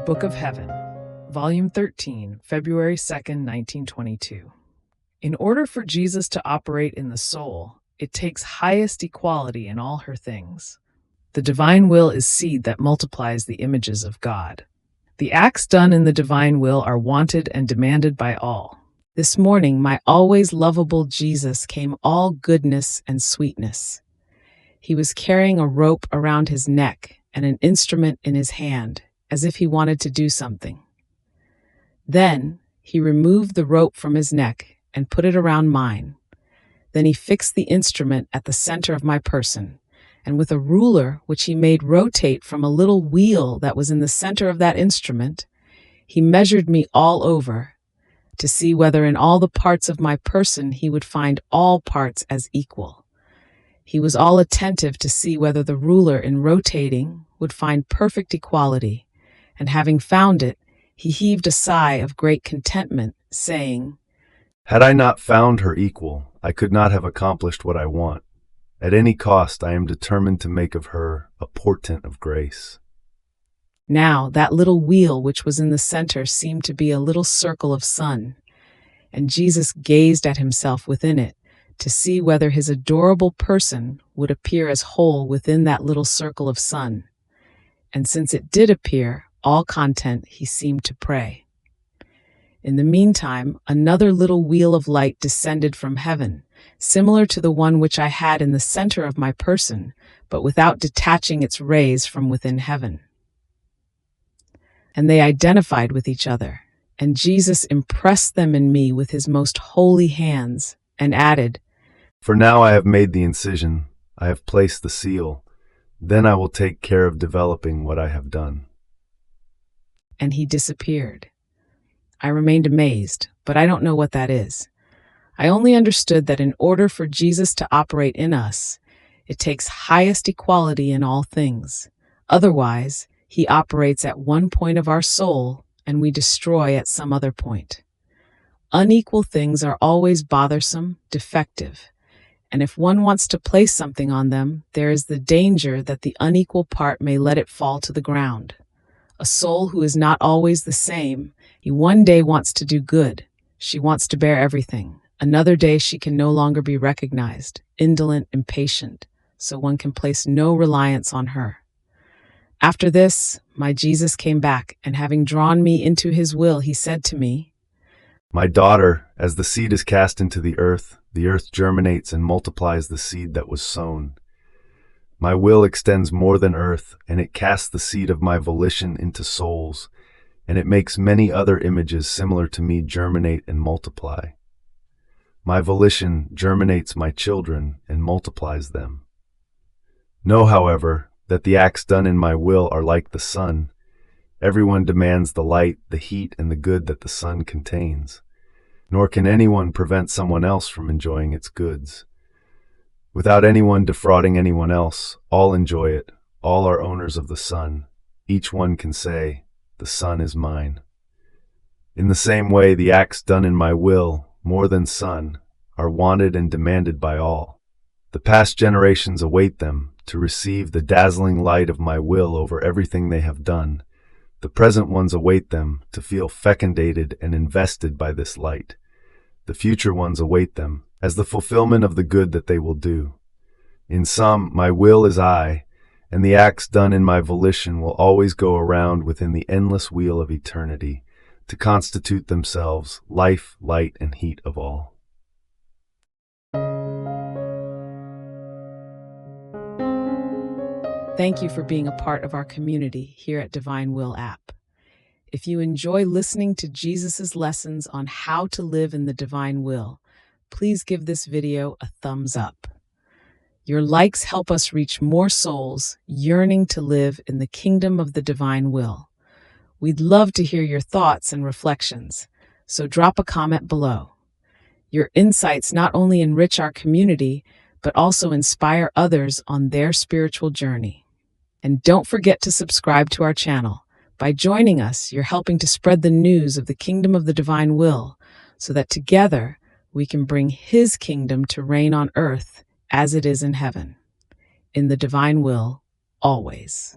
Book of Heaven, Volume 13, February 2nd, 1922. In order for Jesus to operate in the soul, it takes highest equality in all her things. The divine will is seed that multiplies the images of God. The acts done in the divine will are wanted and demanded by all. This morning, my always lovable Jesus came all goodness and sweetness. He was carrying a rope around his neck and an instrument in his hand, as if he wanted to do something. Then he removed the rope from his neck and put it around mine. Then he fixed the instrument at the center of my person, and with a ruler which he made rotate from a little wheel that was in the center of that instrument, he measured me all over to see whether in all the parts of my person he would find all parts as equal. He was all attentive to see whether the ruler in rotating would find perfect equality, and having found it, he heaved a sigh of great contentment, saying, "Had I not found her equal, I could not have accomplished what I want. At any cost, I am determined to make of her a portent of grace." Now that little wheel which was in the center seemed to be a little circle of sun, and Jesus gazed at himself within it to see whether his adorable person would appear as whole within that little circle of sun. And since it did appear, all content, he seemed to pray. In the meantime, another little wheel of light descended from heaven, similar to the one which I had in the center of my person, but without detaching its rays from within heaven. And they identified with each other, and Jesus impressed them in me with his most holy hands, and added, "For now I have made the incision, I have placed the seal, then I will take care of developing what I have done." And he disappeared. I remained amazed, but I don't know what that is. I only understood that in order for Jesus to operate in us, it takes highest equality in all things. Otherwise, he operates at one point of our soul, and we destroy at some other point. Unequal things are always bothersome, defective, and if one wants to place something on them, there is the danger that the unequal part may let it fall to the ground. A soul who is not always the same, he one day wants to do good. She wants to bear everything. Another day she can no longer be recognized, indolent, impatient, so one can place no reliance on her. After this, my Jesus came back, and having drawn me into his will, he said to me, "My daughter, as the seed is cast into the earth germinates and multiplies the seed that was sown. My will extends more than earth, and it casts the seed of my volition into souls, and it makes many other images similar to me germinate and multiply. My volition germinates my children and multiplies them. Know, however, that the acts done in my will are like the sun. Everyone demands the light, the heat, and the good that the sun contains. Nor can anyone prevent someone else from enjoying its goods. Without anyone defrauding anyone else, all enjoy it. All are owners of the sun. Each one can say, 'The sun is mine.' In the same way, the acts done in my will, more than sun, are wanted and demanded by all. The past generations await them to receive the dazzling light of my will over everything they have done. The present ones await them to feel fecundated and invested by this light. The future ones await them as the fulfillment of the good that they will do. In sum, my will is I, and the acts done in my volition will always go around within the endless wheel of eternity to constitute themselves life, light, and heat of all." Thank you for being a part of our community here at Divine Will app. If you enjoy listening to Jesus's lessons on how to live in the divine will, please give this video a thumbs up. Your likes help us reach more souls yearning to live in the kingdom of the divine will. We'd love to hear your thoughts and reflections, so drop a comment below. Your insights not only enrich our community, but also inspire others on their spiritual journey. And don't forget to subscribe to our channel. By joining us, you're helping to spread the news of the kingdom of the divine will, so that together we can bring his kingdom to reign on earth as it is in heaven. In the divine will, always.